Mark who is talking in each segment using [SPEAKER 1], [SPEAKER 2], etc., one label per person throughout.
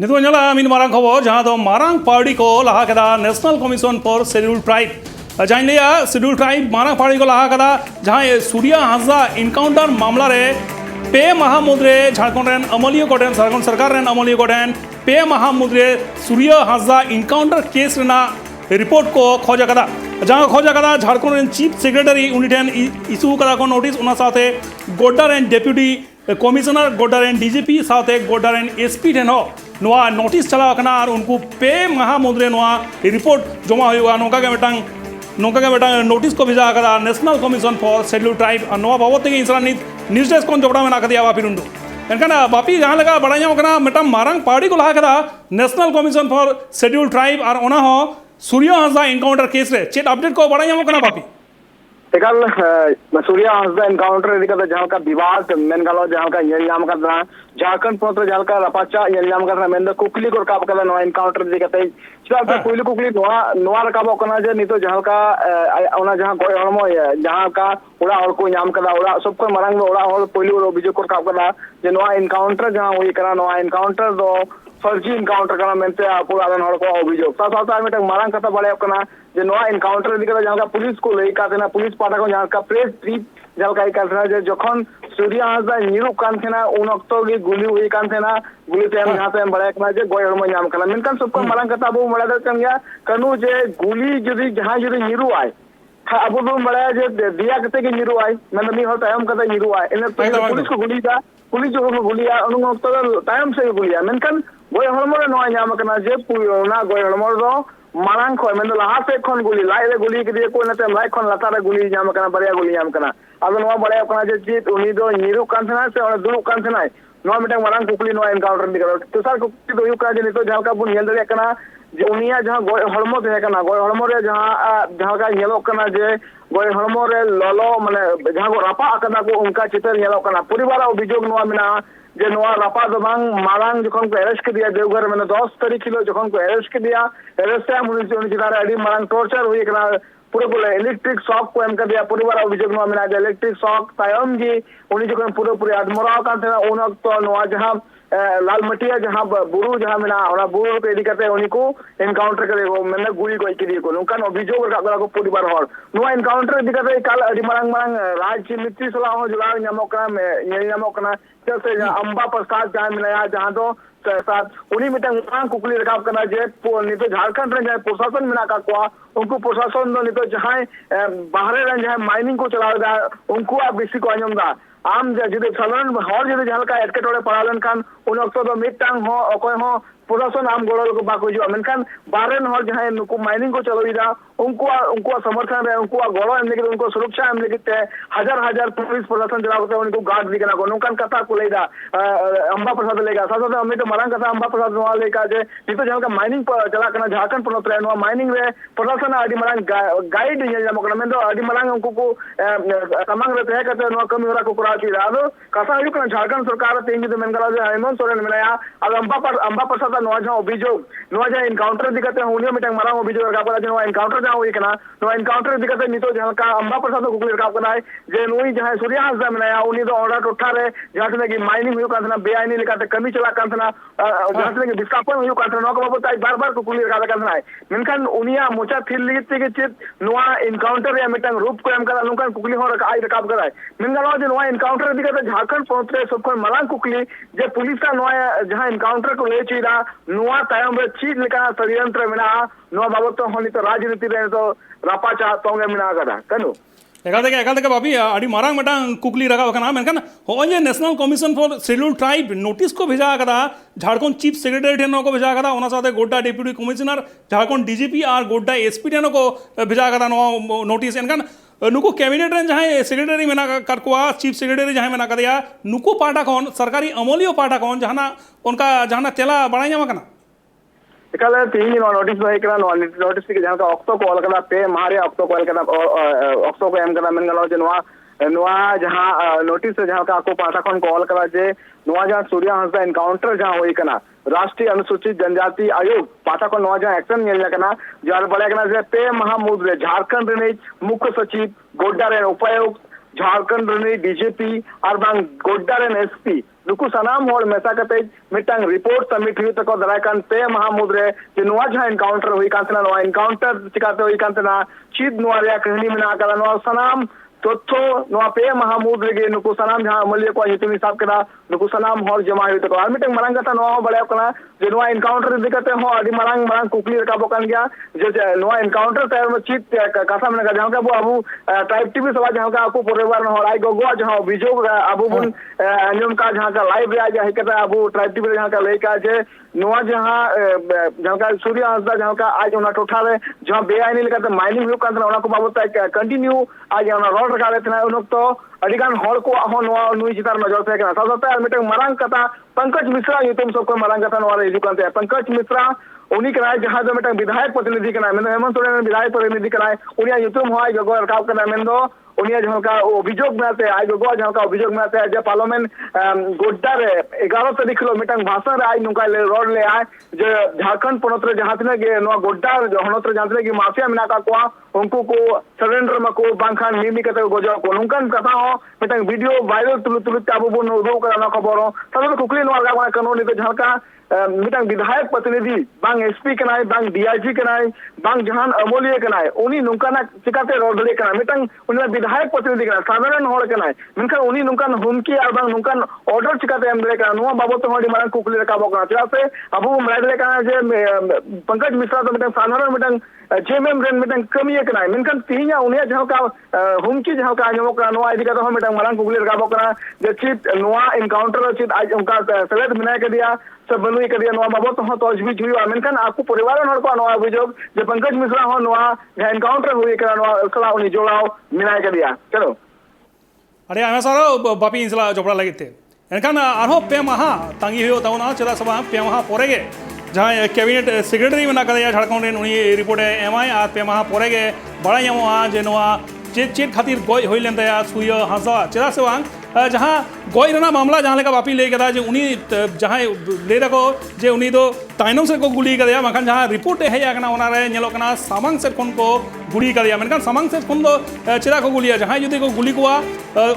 [SPEAKER 1] नितुन जला मीन मारांग खबर जहां दो मारांग पार्टी को लहा कदा national Commission for Scheduled tribe जाइन लिया शेड्यूल ट्राइब मारांग पार्टी को लहा कदा जहां ये सूर्या हांसदा इनकाउंटर मामला रे पे माह मुद्रे झारखंड रेन अमलियो कोटेन झारखंड सरकार रेन अमलियो कोटेन पे माह मुद्रे सूर्या हांसदा इनकाउंटर केस रेना रिपोर्ट को खोजा कदा जहां खोजा कदा झारखंड रेन चीफ सेक्रेटरी उनी ठेन इशू कदा को नोटिस उना साथे Godda rain deputy commissioner Godda rain DGP साथे गोड्डा रेन एसपी ठेन हो नोआ नोटिस चला कना और उनको पे माह मुद्रे नोआ रिपोर्ट जमा हुआ नौका के बेटांग नोटिस को भेजा कदा national Commission for Scheduled tribe और नोआ बाबत तेगे इंसरा न्यूज डेस्क को जोड़ा में ना कदिया बापी रुंडो एनकाना बापी जहां लगा बड़ाया कना मिटम मारांग पार्टी को लहा कदा national Commission for Scheduled tribe और ओना हो सूर्या हांसदा इनकाउंटर केस रे चेट अपडेट को बड़ाया कना बापी
[SPEAKER 2] एकल सूर्या हांसदा इनकाउंटर इदी कदा जहां का विवाद मेन गलो जहां का येल नाम का झारखंड पोत्र जहां का रपाचा येल नाम का मेन द कुकली को काप कदा नो इनकाउंटर इदी कते चला पहले कुकली नोआ रकाबो कना जे नितो जहां का ओना जहां गोय हरमो जहां का ओड़ा हर को नाम कदा ओड़ा सब को मारांग में ओड़ा हर पहले अभियोग को काप कदा जे नोआ इनकाउंटर जहां हुई करा नोआ इनकाउंटर दो फर्जी इनकाउंटर कना मेनते पुरादन हर को अभियोग साथ में मारांग कथा बड़े कना जे नोआ इनकाउंटर इदी कदा जहां का पुलिस को लई का देना पुलिस पाटा को जहां का प्रेस ट्रीट जल का इकलना जे जखन सूर्या हांसदा निरु कान थेना उन अक्तो गे गुली हुई कान थेना गुली तेम जहां से बड़े कना जे गोय हरमो नाम कना मेनकान सबको मारांग कथा बो बड़ा कन गया कनु जे गुली जदी जहां जदी निरु आए अब वो बड़ा जे दिया कते के निरु आए मतलब मी हो टाइम कते निरु आए इन पुलिस को गुली दा पुलिस जो गुली आ उन अक्तो टाइम से गुली आ मेनकान गोय हरमो रे नो नाम कना जे पुना गोय हरमो दो मारांग खो मेन लहा से खन गुली लाई रे गुली के दिए को नते लाई खन लता रे गुली नाम कना बड़िया गुली नाम कना अब नो बड़िया कना जे जीत उनी दो निरु कान थना से और दुरु कान थना नो मिटंग मारांग कुकली नो एनकाउंटर दिकरो तो सर कुकली दो यु का जे नितो जहां का बुन हेल दरे कना जे उनिया जहां गोय हरमो दे कना गोय हरमो रे जहां का नेलो कना जे गोय हरमो रे ललो माने जहां को रपा कना को उनका चित्र नेलो कना परिवार अभियोग नो मिना जे नोआ रपा दबांग मारांग जखन को अरेस्ट के दिया देवघर में 10 तारीख किलो जखन को अरेस्ट के दिया अरेस्ट है मुनि उन जिदार अडी मारांग टॉर्चर हुई कना पूरे पूरे इलेक्ट्रिक शॉक को एम कर दिया परिवार अभियोग नो मिना इलेक्ट्रिक शॉक तायम जी उनी जखन पूरे पूरे आदमराव का थे उन तो नोआ जहां लाल मटिया जहां बुरु जहां मिना ओना बुरु पे इदी करते उनी को एनकाउंटर करे को मैंने गुली को इकरी को नुकान अभियोग का को परिवार हर नुआ एनकाउंटर इदी करते काल अडी मारांग मारांग राजनीति सलाह हो जुला न्यामोका में ये न्यामोकना से अंबा प्रसाद जहां मिला जहां तो साथ उन्हीं मिटंग मांग कुकली रकाब करना जे नितो झारखंड रे जाए प्रशासन मिना का को उनको प्रशासन दो नितो जहां बाहर रे जहां माइनिंग को चलावेदा उनको आप बेसी को अंजमदा आम जुदे साधारण हर जुदे जहां का एटकेटोड़े पड़ालन कान उन अक्तो दो मिटंग हो अकोय हो प्रशासन आम गोड़ल को बाको जो मेनखान बाहर हर जहां नुको माइनिंग को चलावेदा उनको समर्थन रे उनको गोड़ो एम लेके उनको सुरक्षा एम लेके हजार पुलिस प्रशासन चलावते उनको गार्ड दिखना को नुकान कथा को लेदा अंबा प्रसाद लेगा साथ हम तो मारांग कथा अंबा प्रसाद नो लेका जे नितो जहां का माइनिंग चला करना झारखंड पनत रे नो माइनिंग रे प्रशासन आदि मारांग गाइड ये जमा करना में तो आदि मारांग उनको को तमांग रे तय करते नो कमी होरा को कराची रादो कथा यु करना झारखंड सरकार तेंगी तो मेन करा जे हेमंत सोरेन मिलाया अब अंबा प्रसाद नो जहां अभियोग नो जहां एनकाउंटर दिखते उनियो मिटंग मारांग अभियोग का नो एनकाउंटर जहां हुई कना नो एनकाउंटर दिखते नितो जहां का अंबा प्रसाद को कुकली का कना जे नोई जहां सूर्या हांसदा मिलाया उनी तो ऑर्डर उठा रे जहां से कि माइनिंग हुई कांतना बेआईनी लेकाते कमी चला कांतना जहां से कि विस्थापन हुई कांतना नो को बाबू ताई बार-बार को कुली का कांतना है मेनखान उनिया मोचा थिल लिते के चित नोआ एनकाउंटर या मिटंग रूप को एम करा नुकान कुकली हो रखा आई रकाब कराय मेनगालो जे नोआ एनकाउंटर दिखते झारखंड पोत्रे सब को मलांग कुकली जे पुलिस का नोआ जहां एनकाउंटर को ले चीरा नोआ तायम रे चीज लेका षड्यंत्र मिना नोआ बाबत तो होनी तो राजनीति रे तो रापाचा तोंगे मिना कदा कनु
[SPEAKER 1] एकाल तक बापी अड़ी मारांग मटांग कुकली रखा वखना मेनखान हो जे National Commission for Scheduled Tribe notice को भेजा कदा झारखंड चीफ सेक्रेटरी ठेनो को भेजा कदा ओना साथे Godda deputy commissioner Jharkhand DGP और गोड्डा एसपी ठेनो को भेजा कदा नो नोटिस एनखान नुको कैबिनेट रे जहां सेक्रेटरी मेना करकुआ चीफ सेक्रेटरी जहां मेना कदिया नुको पाटा कोन सरकारी अमलियो पाटा कोन जहां उनका जहां तेला बड़ाई जामा कना
[SPEAKER 2] एकल तीन नोटिस भाई करा नोटिस के जहां का ऑक्टो को अलकदा पे मारे ऑक्टो को अलकदा ऑक्टो को एम करा मन गलो जे नोआ जहां नोटिस जहां का को पाटा कोन को अलकदा जे नोआ जहां सूर्या हांसदा एनकाउंटर जहां होई कना राष्ट्रीय अनुसूचित जनजाति आयोग पाटा को नोआ जहां एक्शन नेल कना जार बड़े कना जे पे महामुद्रे झारखंड रे मुख्य सचिव गोड्डा रे उपायुक्त झारखंड रनी डीजीपी और बांग गोड्डारेन एसपी नुकु सनाम होड़ मेसा कते मिटांग रिपोर्ट सबमिट हुई तको दरायकान पे महामुद रे जे नुआ जहां एनकाउंटर हुई कांतना नुआ एनकाउंटर चिकाते हुई कांतना चीद नुआ रे कहनी मेना कला नुआ सनाम तोथो नुआ पे महामुद रे नुकु सनाम जहां अमलिया को हितुमी साहब कदा नुकु सनाम होड़ जमा हुई तको आर मिटांग मरांग कथा नुआ बड़े कना जे नुआ एनकाउंटर दिकते हो आदि मरांग मरांग कुकली रका बोकान गया जे नुआ एनकाउंटर तैर में चीत कासा में जहां का अबू ट्राइब टीवी सभा जहां का आपको परिवार न होराई गोगो जहां अभियोग अबू बुन अंजुम का जहां का लाइव रे जा हिकता अबू ट्राइब टीवी जहां का लेका जे नुआ जहां का सूर्य हंसदा जहां का आज उना टोठा रे जहां बेआईनी लेका माइनिंग हुई कांतना उना को बाबत कंटिन्यू आज उना रोड रका लेतना उन तो अडिगान हड़ को हो नुआ नुई चितार नजर से कना साथाते मिटंग मरांग कथा पंकज मिश्रा युतुम सब को मरांग कथा नुआ रे हिजु कांते पंकज मिश्रा उनी कनाय जहां जो मिटंग विधायक प्रतिनिधि कनाय मेन हेमंत सोरेन विधायक प्रतिनिधि कनाय उनिया युतुम होय गगो रकाव कना मेंदो उनिया जहां का अभियोग में आते आज गगो जहां का अभियोग में आते जे पार्लियामेंट गोड्डा रे 11 तारीख लो मिटंग भाषण रे आज नुका ले रोड ले आए जे झारखंड पनत रे जहां तने गे नो गोड्डा हनत रे जहां तने की माफिया मिना का को उनको को सरेंडर में को बांखान मिमी कते गोजो को नुकन कथा हो मिटंग वीडियो वायरल तुलु ताबु बन उदो करा न खबर हो तब कुकली नो आगा कानून तो जहां का मिटंग विधायक प्रतिनिधि बांग एसपी कनाय बांग डीआईजी कनाय बांग जहान अमोलिया कनाय उनी नुकाना चिकाते रोडले कनाय मिटंग उनी विधायक प्रतिनिधि कनाय साधारण होड़ कनाय मेनखान उनी नुकान हुमकी और बांग नुकान ऑर्डर चिकाते एम दे कना नुवा बाबत होडी मारन कुकली रका बकना चला से अबू मराडले कना जे पंकज मिश्रा तो मिटंग साधारण मिटंग जेएमएम रेन मिटंग कमिए कनाय मेनखान तिहिया उनी जहां का हुमकी जहां का आजमो कना नुवा इदी का तो मिटंग मारन कुकली रका बकना जे चित नुवा एनकाउंटर चित आज उनका सलेद मिनाय के दिया सब बनुई कर दिया नुआ बाबत हो तो अजबीज हुई मेनखान आपको परिवार हड़ को नुआ अभियोग जे पंकज मिश्रा हो नुआ एनकाउंटर हुई करा नुआ सला उनी जोड़ाओ मिनाय कर दिया चलो
[SPEAKER 1] अरे आमे सारो बापी इंसला जोपड़ा लगिते एनखान आरो पे महा तांगी हुयो ताउना चला सबा पे महा पोरेगे जहां कैबिनेट सेक्रेटरी मना कदया झारखंड रेन उनी रिपोर्ट एमआई आर पे महा पोरेगे बड़ा यमो जे नुआ चेत चेत खातिर गय होइलेन दया सूर्य हंसा चला से वांग जहां गय रना मामला जहां लेका बापी ले कदा जे उनी जहां ले रको जे उनी दो ताइनम से को गुली कदया मखान जहां रिपोर्ट है या कना ओना रे नेलो कना सामांग से कोन को गुली कदया मेनखान सामांग से कोन दो चेदा को गुलिया जहां जुदी को गुली कुआ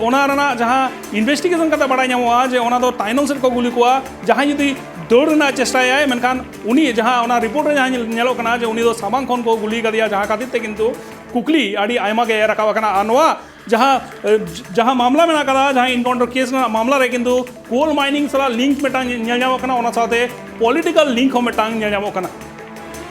[SPEAKER 1] ओना रना जहां इन्वेस्टिगेशन कता बड़ा ᱧᱟᱢᱚᱜᱼᱟ जे ओना दो ताइनम से को गुली कुआ जहां जुदी दौड़ रना चेष्टाया मेनखान उनी जहां ओना रिपोर्ट रे जहां नेलो कना जे उनी दो सामांग कोन को गुली कदया जहां खातिर ते किंतु कुकली आड़ी आयमा के रकाव कना अनवा जहां मामला में कदा जहां इनकाउंटर केस ना मामला रे किंतु कोल माइनिंग सला लिंक मेटांग ᱧᱮᱞ ᱧᱟᱢᱚᱜ ᱠᱟᱱᱟ ᱚᱱᱟ ᱥᱟᱶᱛᱮ ᱯᱚᱞᱤᱴᱤᱠᱟᱞ ᱞᱤᱝᱠ ᱦᱚᱸ ᱢᱮᱴᱟᱝ ᱧᱮᱞ ᱧᱟᱢᱚᱜ ᱠᱟᱱᱟ